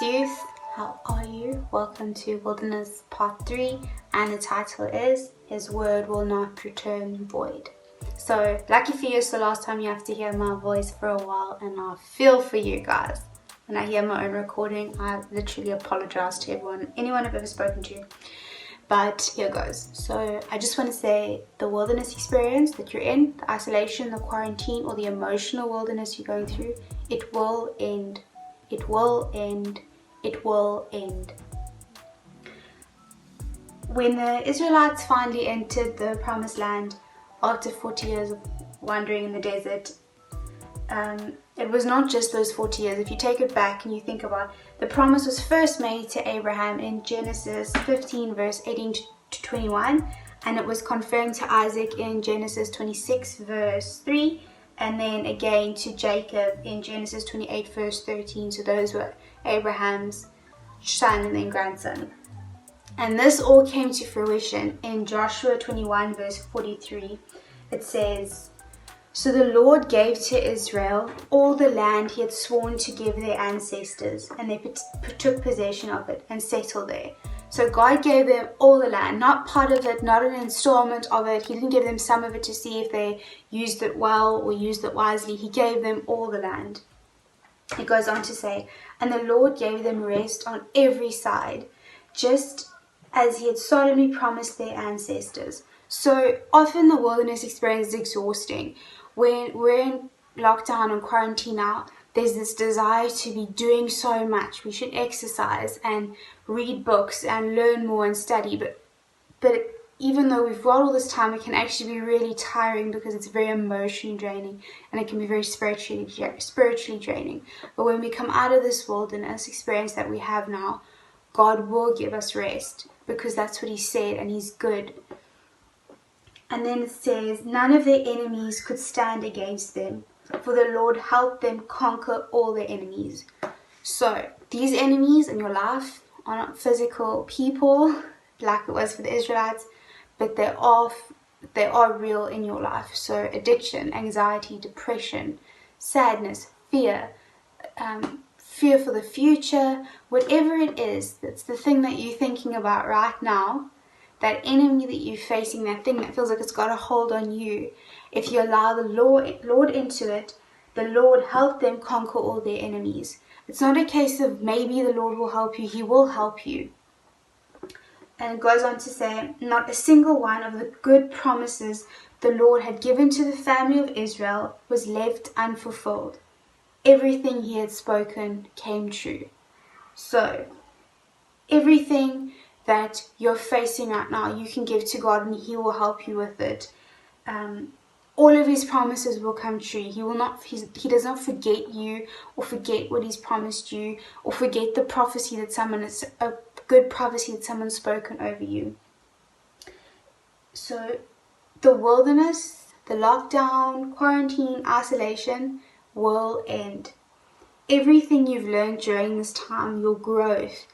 youth, how are you? Welcome to Wilderness Part 3, and the title is His Word Will Not Return Void. So, lucky for you, it's the last time you have to hear my voice for a while, and I feel for you guys. When I hear my own recording, I literally apologize to anyone I've ever spoken to. But here goes. So I just want to say the wilderness experience that you're in, the isolation, the quarantine, or the emotional wilderness you're going through, it will end. It will end. It will end. When the Israelites finally entered the promised land after 40 years of wandering in the desert, it was not just those 40 years. If you take it back and you think about, the promise was first made to Abraham in Genesis 15 verse 18 to 21, and it was confirmed to Isaac in Genesis 26 verse 3, and then again to Jacob in Genesis 28 verse 13. So those were Abraham's son and then grandson. And this all came to fruition in Joshua 21 verse 43. It says, "So the Lord gave to Israel all the land he had sworn to give their ancestors, and they took possession of it and settled there." So God gave them all the land, not part of it, not an installment of it. He didn't give them some of it to see if they used it well or used it wisely. He gave them all the land. It goes on to say, "And the Lord gave them rest on every side, just as he had solemnly promised their ancestors." So often the wilderness experience is exhausting. When we're in lockdown and quarantine now, there's this desire to be doing so much. We should exercise and read books and learn more and study. But even though we've got all this time, it can actually be really tiring because it's very emotionally draining, and it can be very spiritually draining. But when we come out of this wilderness experience that we have now, God will give us rest because that's what he said, and he's good. And then it says, "None of their enemies could stand against them, for the Lord helped them conquer all their enemies." So these enemies in your life are not physical people like it was for the Israelites, but they are real in your life. So addiction, anxiety, depression, sadness, fear, fear for the future, whatever it is, that's the thing that you're thinking about right now. That enemy that you're facing, that thing that feels like it's got a hold on you, if you allow the Lord into it, the Lord helped them conquer all their enemies. It's not a case of maybe the Lord will help you, he will help you. And it goes on to say, "Not a single one of the good promises the Lord had given to the family of Israel was left unfulfilled. Everything he had spoken came true." So, everything that you're facing right now, you can give to God and he will help you with it. All of his promises will come true. He does not forget you or forget what he's promised you or forget the prophecy that a good prophecy that someone's spoken over you. So the wilderness, the lockdown, quarantine, isolation will end. Everything you've learned during this time, your growth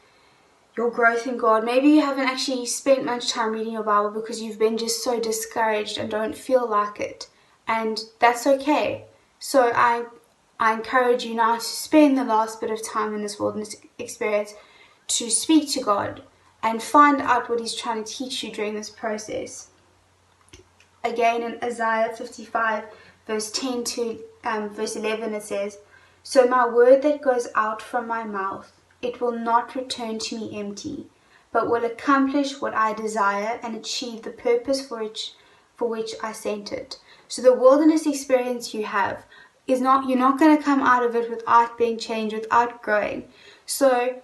in God. Maybe you haven't actually spent much time reading your Bible because you've been just so discouraged and don't feel like it. And that's okay. So I encourage you now to spend the last bit of time in this wilderness experience to speak to God and find out what he's trying to teach you during this process. Again, in Isaiah 55 verse 10 to verse 11, it says, "So my word that goes out from my mouth, it will not return to me empty, but will accomplish what I desire and achieve the purpose for which I sent it." So the wilderness experience you have you're not going to come out of it without being changed, without growing. So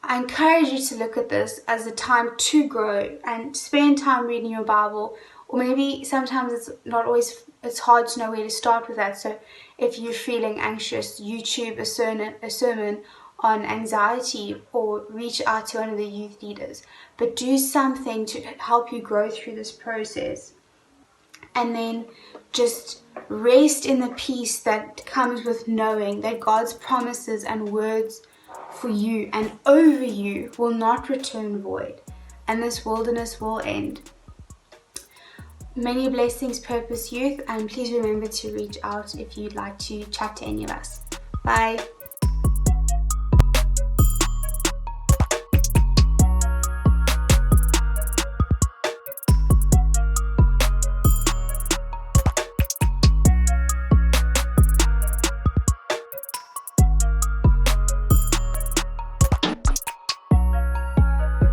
I encourage you to look at this as a time to grow and spend time reading your Bible. Or maybe sometimes it's hard to know where to start with that. So if you're feeling anxious, YouTube a sermon on anxiety, or reach out to one of the youth leaders. But do something to help you grow through this process. And then just rest in the peace that comes with knowing that God's promises and words for you and over you will not return void. And this wilderness will end. Many blessings, Purpose Youth, and please remember to reach out if you'd like to chat to any of us. Bye.